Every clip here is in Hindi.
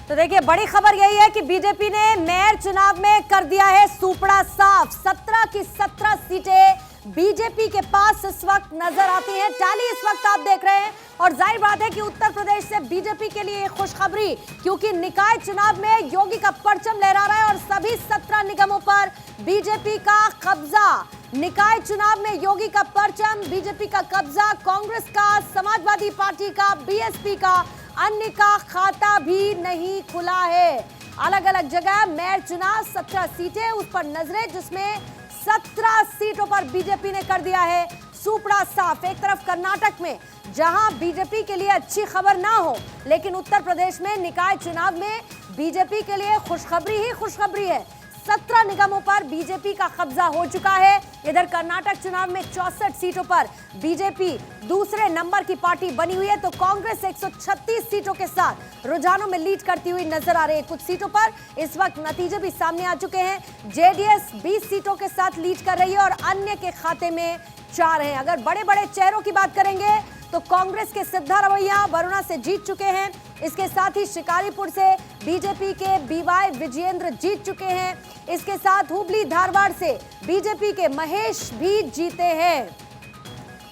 तो देखिए बड़ी खबर यही है कि बीजेपी ने मेयर चुनाव में कर दिया है सूपड़ा साफ। 17 की 17 सीटें बीजेपी के पास इस वक्त नजर आती हैं। टैली इस वक्त आप देख रहे हैं और जाहिर बात है कि उत्तर प्रदेश से बीजेपी के लिए खुशखबरी, क्योंकि निकाय चुनाव में योगी का परचम लहरा रहा है और सभी 17 निगमों पर बीजेपी का कब्जा। निकाय चुनाव में योगी का परचम, बीजेपी का कब्जा, कांग्रेस का, समाजवादी पार्टी का, बीएसपी का, अन्य का खाता भी नहीं खुला है। अलग अलग जगह मेयर चुनाव, 17 सीटें उस पर नजरें, जिसमें 17 सीटों पर बीजेपी ने कर दिया है सूपड़ा साफ। एक तरफ कर्नाटक में जहां बीजेपी के लिए अच्छी खबर ना हो, लेकिन उत्तर प्रदेश में निकाय चुनाव में बीजेपी के लिए खुशखबरी ही खुशखबरी है। 17 निगमों पर बीजेपी का कब्जा हो चुका है। इधर कर्नाटक चुनाव में 64 सीटों पर बीजेपी दूसरे नंबर की पार्टी बनी हुई है, तो कांग्रेस 136 सीटों के साथ रुझानों में लीड करती हुई नजर आ रही है। कुछ सीटों पर इस वक्त नतीजे भी सामने आ चुके हैं। जेडीएस 20 सीटों के साथ लीड कर रही है और अन्य के खाते में 4 हैं। अगर बड़े बड़े चेहरों की बात करेंगे तो कांग्रेस के सिद्धारमैया वरुणा से जीत चुके हैं। इसके साथ ही शिकारीपुर से बीजेपी के बीवाई विजयेंद्र जीत चुके हैं। इसके साथ हुबली धारवाड़ से बीजेपी के महेश भी जीते हैं।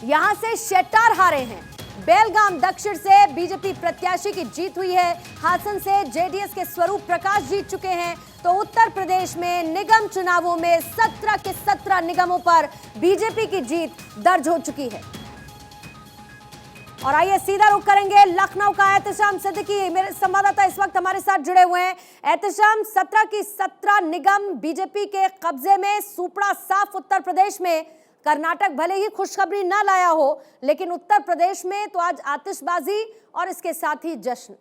यहां से शेट्टार हारे हैं। बेलगाम दक्षिण से बीजेपी प्रत्याशी की जीत हुई है। हासन से जेडीएस के स्वरूप प्रकाश जीत चुके हैं। तो उत्तर प्रदेश में निगम चुनावों में 17 के 17 निगमों पर बीजेपी की जीत दर्ज हो चुकी है। और आइए सीधा रुख करेंगे लखनऊ का। एहतशाम सिद्दीकी मेरे संवाददाता इस वक्त हमारे साथ जुड़े हुए हैं। एहतशाम, 17 की 17 निगम बीजेपी के कब्जे में, सूपड़ा साफ उत्तर प्रदेश में। कर्नाटक भले ही खुशखबरी ना लाया हो, लेकिन उत्तर प्रदेश में तो आज आतिशबाजी और इसके साथ ही जश्न।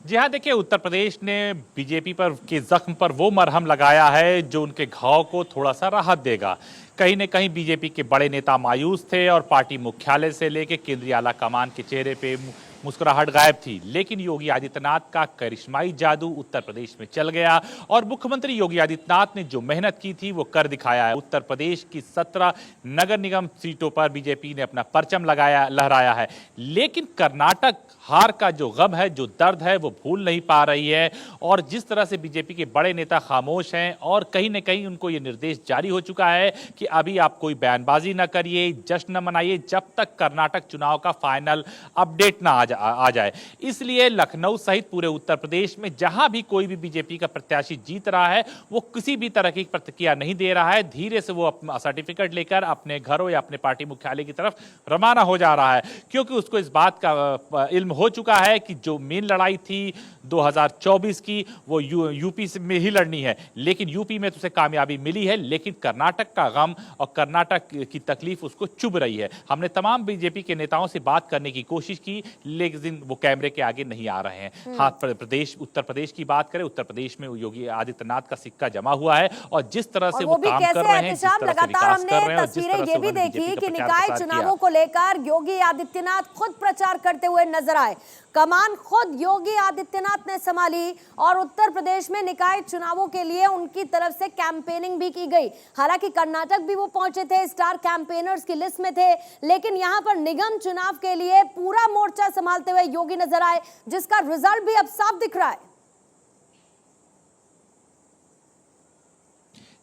जी हाँ, देखिए उत्तर प्रदेश ने बीजेपी पर के जख्म पर वो मरहम लगाया है जो उनके घाव को थोड़ा सा राहत देगा। कहीं न कहीं बीजेपी के बड़े नेता मायूस थे और पार्टी मुख्यालय से लेकर केंद्रीय आला कमान के चेहरे पे मुस्कुराहट गायब थी, लेकिन योगी आदित्यनाथ का करिश्माई जादू उत्तर प्रदेश में चल गया और मुख्यमंत्री योगी आदित्यनाथ ने जो मेहनत की थी वो कर दिखाया है। उत्तर प्रदेश की 17 नगर निगम सीटों पर बीजेपी ने अपना परचम लहराया है, लेकिन कर्नाटक हार का जो गम है, जो दर्द है, वो भूल नहीं पा रही है। और जिस तरह से बीजेपी के बड़े नेता खामोश हैं और कहीं न कहीं उनको ये निर्देश जारी हो चुका है कि अभी आप कोई बयानबाजी ना करिए, जश्न न मनाइए जब तक कर्नाटक चुनाव का फाइनल अपडेट ना आ जाए। इसलिए लखनऊ सहित पूरे उत्तर प्रदेश में जहां भी कोई भी बीजेपी का प्रत्याशी जीत रहा है, वो किसी भी तरह की प्रतिक्रिया नहीं दे रहा है। धीरे से वो अपना सर्टिफिकेट लेकर अपने घरों या अपने पार्टी मुख्यालय की तरफ रवाना हो जा रहा है, क्योंकि उसको इस बात का इल्म हो चुका है कि जो मेन लड़ाई थी 2024 की वो यूपी में ही लड़नी है, लेकिन यूपी में तो उसे कामयाबी मिली है, लेकिन कर्नाटक का गम और कर्नाटक की तकलीफ उसको चुभ रही है। हमने तमाम बीजेपी के नेताओं से बात करने की कोशिश की, लेकिन वो कैमरे के आगे नहीं आ रहे हैं। हाँ, उत्तर प्रदेश की बात करें, उत्तर प्रदेश में योगी आदित्यनाथ का सिक्का जमा हुआ है और जिस तरह से वो काम कर रहे हैं, जिस तरह से विकास कर रहे हैं, तस्वीरें ये भी देखी कि निकाय चुनावों को लेकर योगी आदित्यनाथ खुद प्रचार करते हुए नजर आए। कमान खुद योगी आदित्यनाथ ने संभाली और उत्तर प्रदेश में निकाय चुनावों के लिए उनकी तरफ से कैंपेनिंग भी की गई। हालांकि कर्नाटक भी वो पहुंचे थे, स्टार कैंपेनर्स की लिस्ट में थे, लेकिन यहां पर निगम चुनाव के लिए पूरा मोर्चा संभालते हुए योगी नजर आए, जिसका रिजल्ट भी अब साफ दिख रहा है।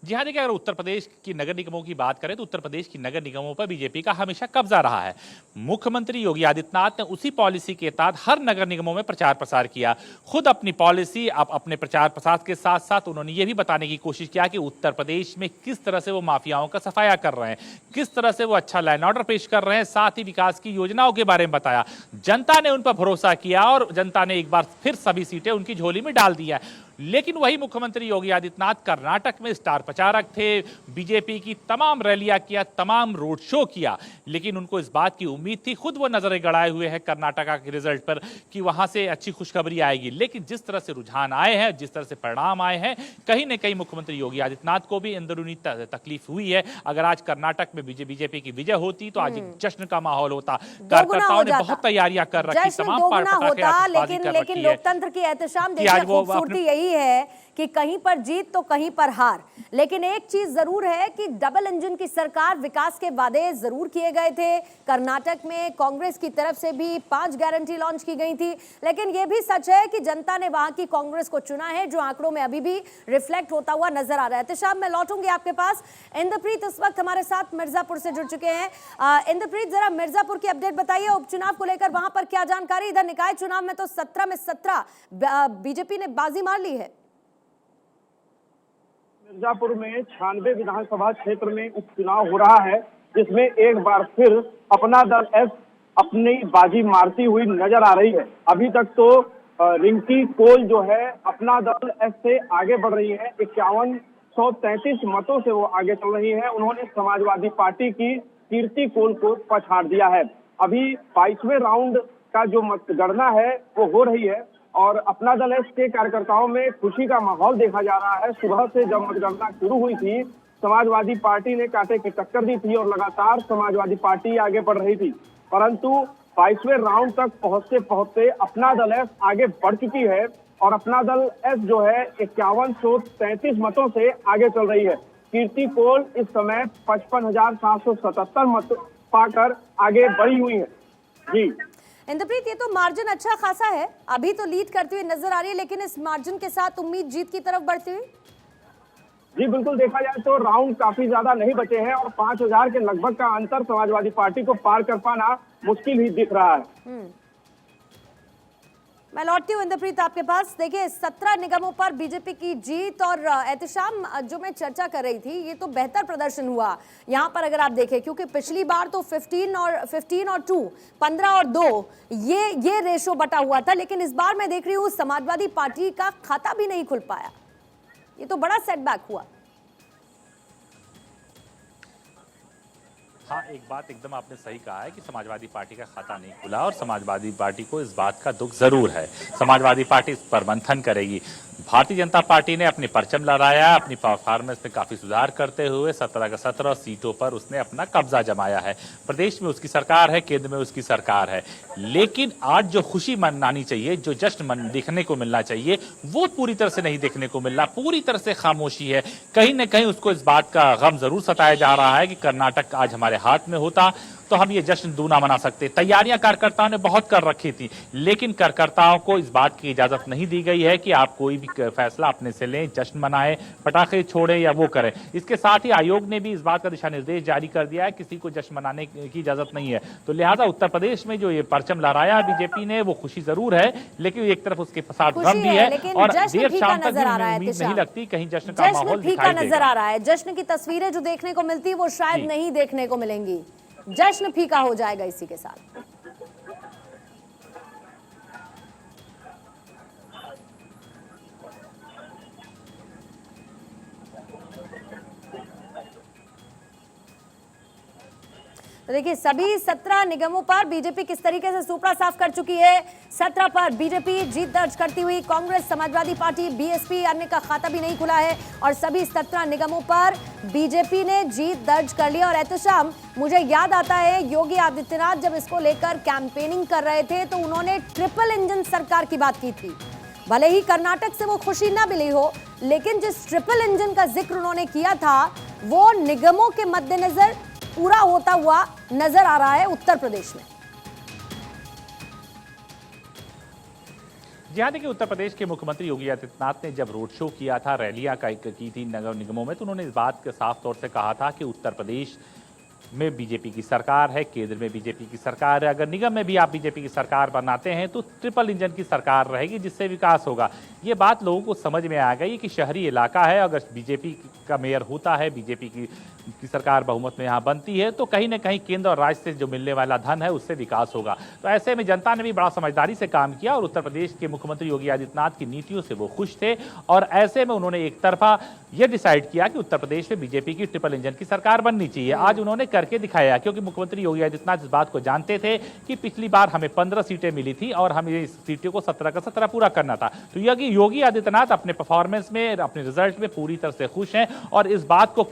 जी हाँ, देखिए अगर उत्तर प्रदेश की नगर निगमों की बात करें तो उत्तर प्रदेश की नगर निगमों पर बीजेपी का हमेशा कब्जा रहा है। मुख्यमंत्री योगी आदित्यनाथ ने उसी पॉलिसी के तहत हर नगर निगमों में प्रचार प्रसार किया। खुद अपनी पॉलिसी अपने प्रचार प्रसार के साथ साथ उन्होंने ये भी बताने की कोशिश किया कि उत्तर प्रदेश में किस तरह से वो माफियाओं का सफाया कर रहे हैं, किस तरह से वो अच्छा लैंड ऑर्डर पेश कर रहे हैं, साथ ही विकास की योजनाओं के बारे में बताया। जनता ने उन पर भरोसा किया और जनता ने एक बार फिर सभी सीटें उनकी झोली में डाल दिया। लेकिन वही मुख्यमंत्री योगी आदित्यनाथ कर्नाटक में स्टार प्रचारक थे, बीजेपी की तमाम रैलियां किया, तमाम रोड शो किया, लेकिन उनको इस बात की उम्मीद थी, खुद वो नजरें गड़ाए हुए हैं कर्नाटका के रिजल्ट पर कि वहां से अच्छी खुशखबरी आएगी। लेकिन जिस तरह से रुझान आए हैं, जिस तरह से परिणाम आए हैं, कहीं न कहीं मुख्यमंत्री योगी आदित्यनाथ को भी अंदरूनी तकलीफ हुई है। अगर आज कर्नाटक में बीजेपी की विजय होती तो आज जश्न का माहौल होता। कार्यकर्ताओं ने बहुत तैयारियां कर रखी, तमाम लेकिन लोकतंत्र की एहतशाम देखिए खूबसूरती यही है कि कहीं पर जीत तो कहीं पर हार। लेकिन एक चीज जरूर है कि डबल इंजन की सरकार, विकास के वादे जरूर किए गए थे। कर्नाटक में कांग्रेस की तरफ से भी 5 गारंटी लॉन्च की गई थी, लेकिन यह भी सच है कि जनता ने वहां की कांग्रेस को चुना है, जो आंकड़ों में अभी भी रिफ्लेक्ट होता हुआ नजर आ रहा है। एहतिशाम, मैं लौटूंगी आपके पास। इंद्रप्रीत इस वक्त हमारे साथ मिर्जापुर से जुड़ चुके हैं। इंद्रप्रीत, जरा मिर्जापुर की अपडेट बताइए, उपचुनाव को लेकर वहां पर क्या जानकारी? इधर निकाय चुनाव में तो 17 में 17 बीजेपी ने बाजी मार ली है। मिर्जापुर में 96 विधानसभा क्षेत्र में उपचुनाव हो रहा है, जिसमें एक बार फिर अपना दल एस अपनी बाजी मारती हुई नजर आ रही है। अभी तक तो रिंकी कोल जो है अपना दल एस से आगे बढ़ रही है। 5133 मतों से वो आगे चल रही है। उन्होंने समाजवादी पार्टी की कीर्ति कोल को पछाड़ दिया है। अभी 22वें राउंड का जो मतगणना है वो हो रही है और अपना दल एस के कार्यकर्ताओं में खुशी का माहौल देखा जा रहा है। सुबह से जब मतगणना शुरू हुई थी, समाजवादी पार्टी ने कांटे की टक्कर दी थी और लगातार समाजवादी पार्टी आगे बढ़ रही थी, परंतु 22वें राउंड तक पहुंचते पहुंचते अपना दल एस आगे बढ़ चुकी है और अपना दल एस जो है 5133 मतों से आगे चल रही है। कीर्ति कोल इस समय 55,777 मत पाकर आगे बढ़ी हुई है। जी इंद्रप्रीत, ये तो मार्जिन अच्छा खासा है, अभी तो लीड करती हुई नजर आ रही है, लेकिन इस मार्जिन के साथ उम्मीद जीत की तरफ बढ़ती हुई? जी बिल्कुल, देखा जाए तो राउंड काफी ज्यादा नहीं बचे हैं और 5000 के लगभग का अंतर समाजवादी पार्टी को पार कर पाना मुश्किल ही दिख रहा है। मैं लौटती हूँ इंद्रप्रीत आपके पास। देखिए, 17 निगमों पर बीजेपी की जीत और एहतिशाम जो मैं चर्चा कर रही थी, ये तो बेहतर प्रदर्शन हुआ यहाँ पर अगर आप देखें, क्योंकि पिछली बार तो 15 और 2, 15 और 2 ये रेशो बटा हुआ था, लेकिन इस बार मैं देख रही हूँ समाजवादी पार्टी का खाता भी नहीं खुल पाया। ये तो बड़ा सेटबैक हुआ। हाँ, एक बात एकदम आपने सही कहा है कि समाजवादी पार्टी का खाता नहीं खुला और समाजवादी पार्टी को इस बात का दुख जरूर है। समाजवादी पार्टी इस पर मंथन करेगी। भारतीय जनता पार्टी ने अपनी परचम लहराया, अपनी परफॉर्मेंस में काफी सुधार करते हुए 17 का 17 सीटों पर उसने अपना कब्जा जमाया है। प्रदेश में उसकी सरकार है, केंद्र में उसकी सरकार है, लेकिन आज जो खुशी मनानी चाहिए, जो जश्न देखने को मिलना चाहिए, वो पूरी तरह से नहीं देखने को मिल रहा। पूरी तरह से खामोशी है। कहीं न कहीं उसको इस बात का गम जरूर सताया जा रहा है कि कर्नाटक आज हमारे हाथ में होता तो हम ये जश्न दूना मना सकते। तैयारियां कार्यकर्ताओं ने बहुत कर रखी थी, लेकिन कार्यकर्ताओं को इस बात की इजाजत नहीं दी गई है कि आप कोई भी फैसला अपने से लें, जश्न मनाएं, पटाखे छोड़ें या वो करें। इसके साथ ही आयोग ने भी इस बात का दिशा निर्देश जारी कर दिया है, किसी को जश्न मनाने की इजाजत नहीं है। तो लिहाजा उत्तर प्रदेश में जो ये परचम लहराया बीजेपी ने, वो खुशी जरूर है, लेकिन एक तरफ उसके साथ गम भी है और देर शाम तक उम्मीद नहीं लगती कहीं जश्न का माहौल दिखाई देगा। नजर आ रहा है। जश्न की तस्वीरें जो देखने को मिलती है वो शायद नहीं देखने को मिलेंगी। जश्न फीका हो जाएगा इसी के साथ। तो देखिए, सभी 17 निगमों पर बीजेपी किस तरीके से सुपड़ा साफ कर चुकी है। 17 पर बीजेपी जीत दर्ज करती हुई, कांग्रेस, समाजवादी पार्टी, बीएसपी अन्य का खाता भी नहीं खुला है और सभी 17 निगमों पर बीजेपी ने जीत दर्ज कर ली। और एहतिशाम, मुझे याद आता है योगी आदित्यनाथ जब इसको लेकर कैंपेनिंग कर रहे थे तो उन्होंने ट्रिपल इंजन सरकार की बात की थी। भले ही कर्नाटक से वो खुशी ना मिली हो, लेकिन जिस ट्रिपल इंजन का जिक्र उन्होंने किया था वो निगमों के मद्देनजर पूरा होता हुआ नजर आ रहा है उत्तर प्रदेश में। जी हाँ, देखिए, उत्तर प्रदेश के मुख्यमंत्री योगी आदित्यनाथ ने जब रोड शो किया था, रैलियां की थी नगर निगमों में, तो उन्होंने इस बात के साफ तौर से कहा था कि उत्तर प्रदेश में बीजेपी की सरकार है, केंद्र में बीजेपी की सरकार है। अगर निगम में भी आप बीजेपी की सरकार बनाते हैं तो ट्रिपल इंजन की सरकार रहेगी, जिससे विकास होगा। ये बात लोगों को समझ में आ गई कि शहरी इलाका है, अगर बीजेपी का मेयर होता है, बीजेपी की सरकार बहुमत में यहाँ बनती है, तो कहीं ना कहीं केंद्र और राज्य से जो मिलने वाला धन है उससे विकास होगा। तो ऐसे में जनता ने भी बड़ा समझदारी से काम किया और उत्तर प्रदेश के मुख्यमंत्री योगी आदित्यनाथ की नीतियों से वो खुश थे और ऐसे में उन्होंने एक तरफा यह डिसाइड किया कि उत्तर प्रदेश में बीजेपी की ट्रिपल इंजन की सरकार बननी चाहिए। आज उन्होंने करके दिखाया, क्योंकि मुख्यमंत्री योगी आदित्यनाथ इस बात को जानते थे कि पिछली बार हमें 15 सीटें मिली थी और हमें इस सीटों को 17 का 17 पूरा करना था। तो योगी आदित्यनाथ अपने परफॉर्मेंस में, अपने रिजल्ट में पूरी तरह से खुश हैं और इस बात को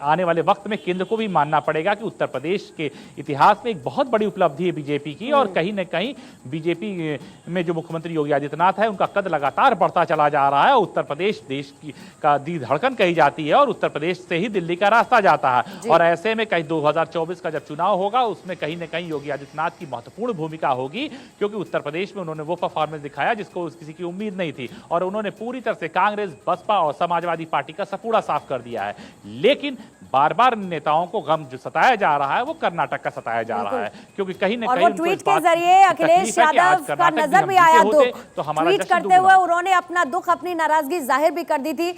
आने वाले वक्त में केंद्र को भी मानना पड़ेगा कि उत्तर प्रदेश के इतिहास में एक बहुत बड़ी उपलब्धि है बीजेपी की, और कहीं न कहीं बीजेपी में जो मुख्यमंत्री योगी आदित्यनाथ है उनका कद लगातार बढ़ता चला जा रहा है। उत्तर प्रदेश देश की का दी धड़कन कही जाती है और उत्तर प्रदेश से ही दिल्ली का रास्ता जाता है, और ऐसे में कहीं 2024 का जब चुनाव होगा उसमें कहीं न कहीं योगी आदित्यनाथ की महत्वपूर्ण भूमिका होगी, क्योंकि उत्तर प्रदेश में उन्होंने वो परफॉर्मेंस दिखाया जिसको किसी की उम्मीद नहीं थी, और उन्होंने पूरी तरह से कांग्रेस, बसपा और समाजवादी पार्टी का सपूड़ा साफ कर दिया है। लेकिन बार बार नेताओं को गम जो सताया जा रहा है वो कर्नाटक का सताया जा रहा है, क्योंकि कहीं न कहीं ट्वीट के जरिए अखिलेश यादव का नजर भी आया दुख, तो हमारा ट्वीट करते हुए उन्होंने अपना दुख, अपनी नाराजगी जाहिर भी कर दी थी।